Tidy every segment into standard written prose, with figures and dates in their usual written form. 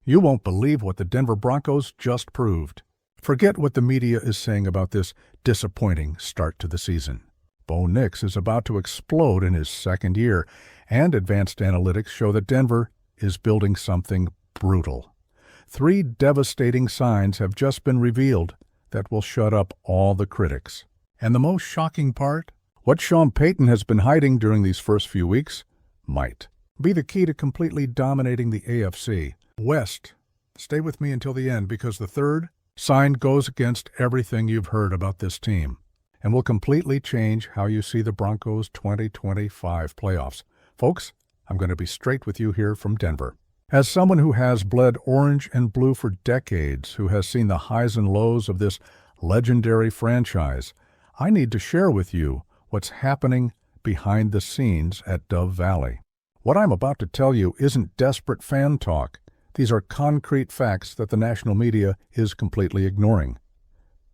You won't believe what the Denver Broncos just proved. Forget what the media is saying about this disappointing start to the season. Bo Nix is about to explode in his second year, and advanced analytics show that Denver is building something brutal. 3 devastating signs have just been revealed that will shut up all the critics. And the most shocking part? What Sean Payton has been hiding during these first few weeks might be the key to completely dominating the AFC West. Stay with me until the end, because the third sign goes against everything you've heard about this team and will completely change how you see the Broncos' 2025 playoffs. Folks, I'm going to be straight with you here from Denver. As someone who has bled orange and blue for decades, who has seen the highs and lows of this legendary franchise, I need to share with you what's happening behind the scenes at Dove Valley. What I'm about to tell you isn't desperate fan talk. These are concrete facts that the national media is completely ignoring.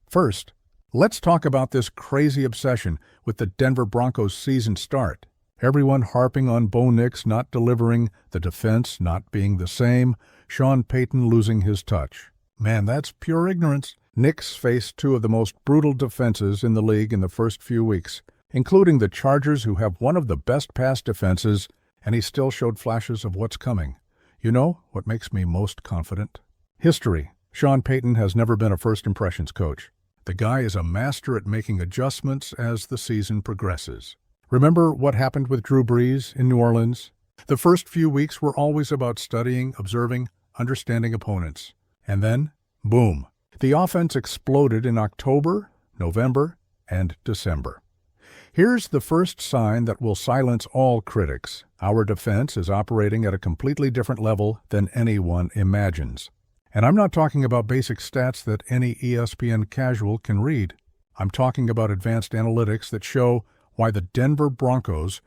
First, let's talk about this crazy obsession with the Denver Broncos season start. Everyone harping on Bo Nix not delivering, the defense not being the same, Sean Payton losing his touch. Man, that's pure ignorance. Nix faced 2 of the most brutal defenses in the league in the first few weeks, including the Chargers, who have one of the best pass defenses, and he still showed flashes of what's coming. You know what makes me most confident? History. Sean Payton has never been a first impressions coach. The guy is a master at making adjustments as the season progresses. Remember what happened with Drew Brees in New Orleans? The first few weeks were always about studying, observing, understanding opponents. And then, boom, the offense exploded in October, November, and December. Here's the first sign that will silence all critics. Our defense is operating at a completely different level than anyone imagines. And I'm not talking about basic stats that any ESPN casual can read. I'm talking about advanced analytics that show why the Denver Broncos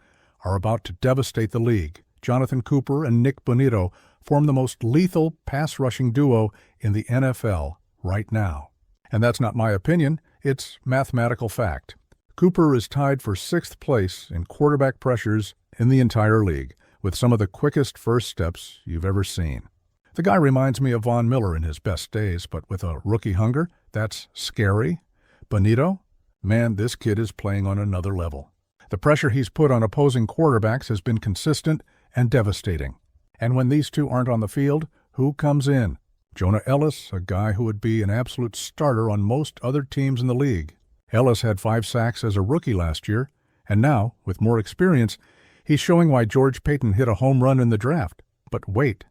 are about to devastate the league. Jonathan Cooper and Nick Bonito form the most lethal pass-rushing duo in the NFL right now. And that's not my opinion, it's mathematical fact. Cooper is tied for 6th place in quarterback pressures in the entire league, with some of the quickest first steps you've ever seen. The guy reminds me of Von Miller in his best days, but with a rookie hunger, that's scary. Bonito? Man, this kid is playing on another level. The pressure he's put on opposing quarterbacks has been consistent and devastating. And when these 2 aren't on the field, who comes in? Jonah Ellis, a guy who would be an absolute starter on most other teams in the league. Ellis had 5 sacks as a rookie last year, and now, with more experience, he's showing why George Paton hit a home run in the draft. But wait,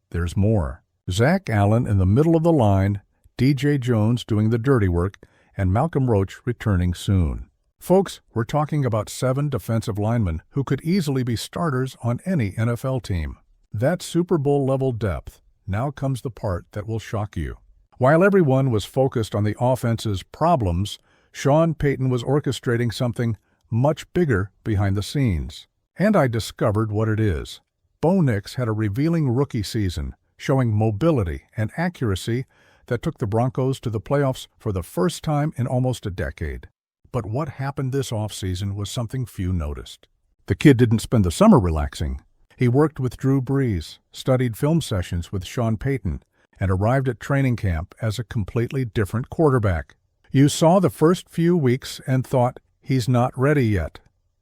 there's more. Zach Allen in the middle of the line, DJ Jones doing the dirty work, and Malcolm Roach returning soon. Folks, we're talking about 7 defensive linemen who could easily be starters on any NFL team. That Super Bowl-level depth. Now comes the part that will shock you. While everyone was focused on the offense's problems, Sean Payton was orchestrating something much bigger behind the scenes. And I discovered what it is. Bo Nix had a revealing rookie season, showing mobility and accuracy that took the Broncos to the playoffs for the first time in almost a decade. But what happened this offseason was something few noticed. The kid didn't spend the summer relaxing. He worked with Drew Brees, studied film sessions with Sean Payton, and arrived at training camp as a completely different quarterback. You saw the first few weeks and thought, he's not ready yet.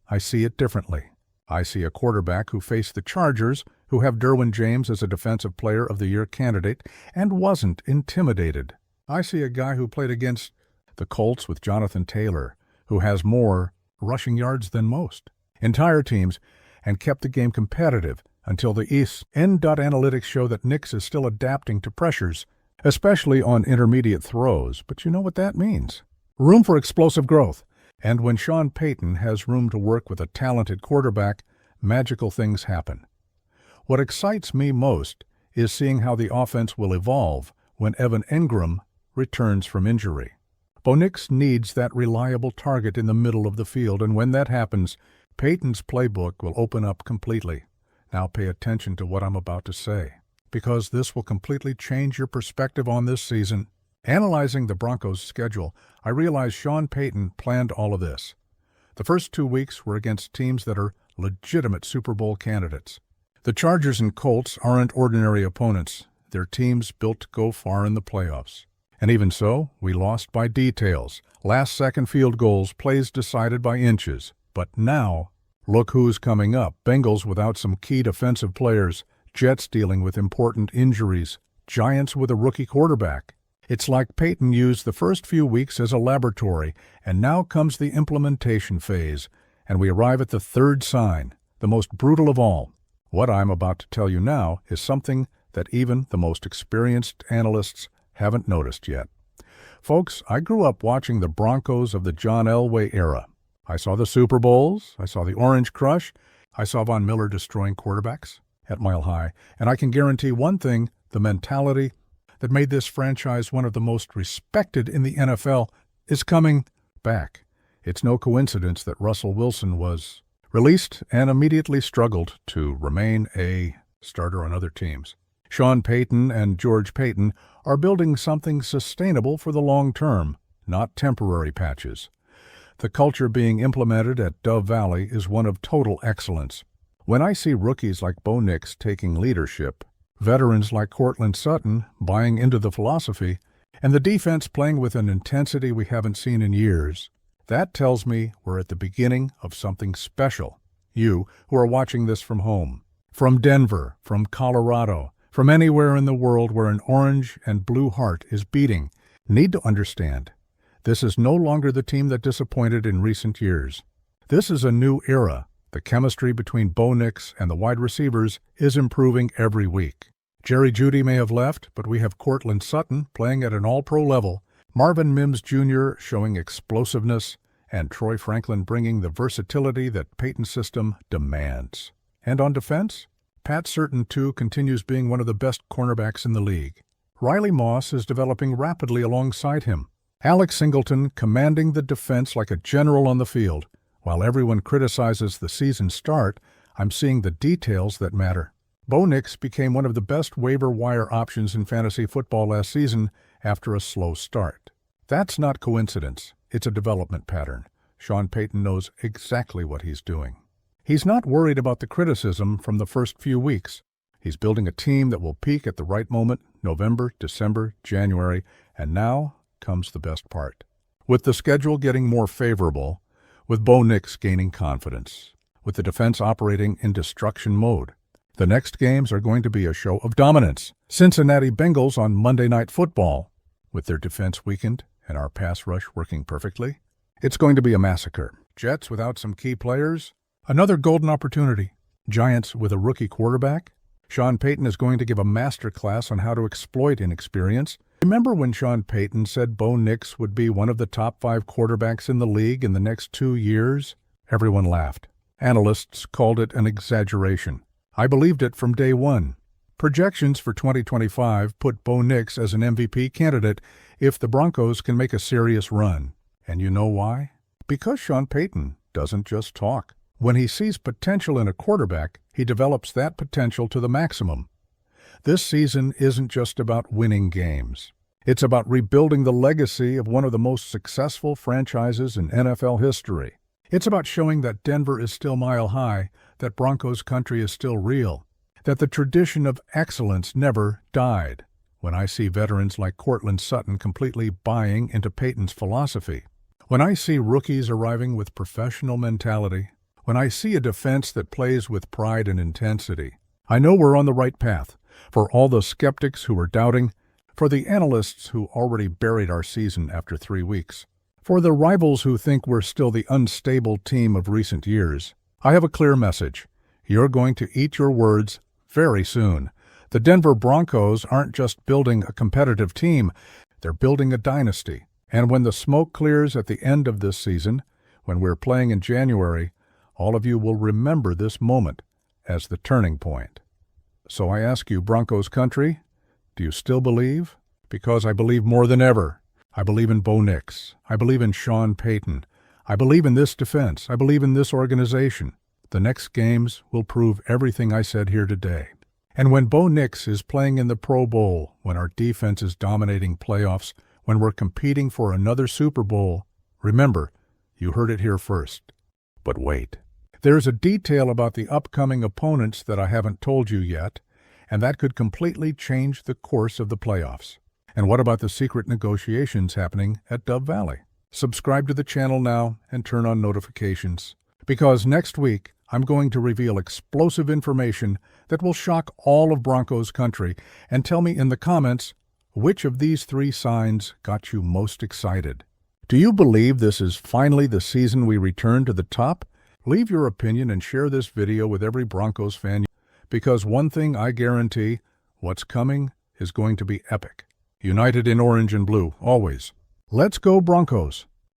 I see it differently. I see a quarterback who faced the Chargers, who have Derwin James as a Defensive Player of the Year candidate, and wasn't intimidated. I see a guy who played against the Colts with Jonathan Taylor, who has more rushing yards than most, entire teams, and kept the game competitive until the East. Analytics show that Nix is still adapting to pressures, especially on intermediate throws. But you know what that means. Room for explosive growth. And when Sean Payton has room to work with a talented quarterback, magical things happen. What excites me most is seeing how the offense will evolve when Evan Engram returns from injury. Bo Nix needs that reliable target in the middle of the field, and when that happens, Payton's playbook will open up completely. Now pay attention to what I'm about to say, because this will completely change your perspective on this season. Analyzing the Broncos' schedule, I realized Sean Payton planned all of this. The first 2 weeks were against teams that are legitimate Super Bowl candidates. The Chargers and Colts aren't ordinary opponents. Their teams built to go far in the playoffs. And even so, we lost by details. Last-second field goals, plays decided by inches. But now, look who's coming up. Bengals without some key defensive players. Jets dealing with important injuries. Giants with a rookie quarterback. It's like Peyton used the first few weeks as a laboratory, and now comes the implementation phase, and we arrive at the third sign, the most brutal of all. What I'm about to tell you now is something that even the most experienced analysts haven't noticed yet. Folks, I grew up watching the Broncos of the John Elway era. I saw the Super Bowls, I saw the Orange Crush, I saw Von Miller destroying quarterbacks at Mile High, and I can guarantee one thing, the mentality that made this franchise one of the most respected in the NFL is coming back. It's no coincidence that Russell Wilson was released and immediately struggled to remain a starter on other teams. Sean Payton and George Paton are building something sustainable for the long term, not temporary patches. The culture being implemented at Dove Valley is one of total excellence. When I see rookies like Bo Nix taking leadership, veterans like Courtland Sutton buying into the philosophy, and the defense playing with an intensity we haven't seen in years, that tells me we're at the beginning of something special. You, who are watching this from home, from Denver, from Colorado, from anywhere in the world where an orange and blue heart is beating, need to understand this is no longer the team that disappointed in recent years. This is a new era. The chemistry between Bo Nix and the wide receivers is improving every week. Jerry Jeudy may have left, but we have Courtland Sutton playing at an all-pro level, Marvin Mims Jr. showing explosiveness, and Troy Franklin bringing the versatility that Peyton's system demands. And on defense, Pat Surtain, too, continues being one of the best cornerbacks in the league. Riley Moss is developing rapidly alongside him. Alex Singleton commanding the defense like a general on the field. While everyone criticizes the season start, I'm seeing the details that matter. Bo Nix became one of the best waiver wire options in fantasy football last season after a slow start. That's not coincidence. It's a development pattern. Sean Payton knows exactly what he's doing. He's not worried about the criticism from the first few weeks. He's building a team that will peak at the right moment, November, December, January, and now comes the best part. With the schedule getting more favorable, with Bo Nix gaining confidence, with the defense operating in destruction mode, the next games are going to be a show of dominance. Cincinnati Bengals on Monday Night Football, with their defense weakened and our pass rush working perfectly. It's going to be a massacre. Jets without some key players, another golden opportunity. Giants with a rookie quarterback. Sean Payton is going to give a master class on how to exploit inexperience. Remember when Sean Payton said Bo Nix would be one of the top 5 quarterbacks in the league in the next 2 years? Everyone laughed. Analysts called it an exaggeration. I believed it from day one. Projections for 2025 put Bo Nix as an MVP candidate if the Broncos can make a serious run. And you know why? Because Sean Payton doesn't just talk. When he sees potential in a quarterback, he develops that potential to the maximum. This season isn't just about winning games. It's about rebuilding the legacy of one of the most successful franchises in NFL history. It's about showing that Denver is still mile high, that Broncos country is still real, that the tradition of excellence never died. When I see veterans like Courtland Sutton completely buying into Payton's philosophy, when I see rookies arriving with professional mentality, when I see a defense that plays with pride and intensity, I know we're on the right path. For all the skeptics who are doubting, for the analysts who already buried our season after 3 weeks, for the rivals who think we're still the unstable team of recent years, I have a clear message. You're going to eat your words very soon. The Denver Broncos aren't just building a competitive team, they're building a dynasty. And when the smoke clears at the end of this season, when we're playing in January, all of you will remember this moment as the turning point. So I ask you, Broncos country, do you still believe? Because I believe more than ever. I believe in Bo Nix. I believe in Sean Payton. I believe in this defense. I believe in this organization. The next games will prove everything I said here today. And when Bo Nix is playing in the Pro Bowl, when our defense is dominating playoffs, when we're competing for another Super Bowl, remember, you heard it here first. But wait. There's a detail about the upcoming opponents that I haven't told you yet, and that could completely change the course of the playoffs. And what about the secret negotiations happening at Dove Valley? Subscribe to the channel now and turn on notifications, because next week I'm going to reveal explosive information that will shock all of Broncos country. And tell me in the comments, which of these 3 signs got you most excited? Do you believe this is finally the season we return to the top? Leave your opinion and share this video with every Broncos fan, because one thing I guarantee, what's coming is going to be epic. United in orange and blue, always. Let's go Broncos!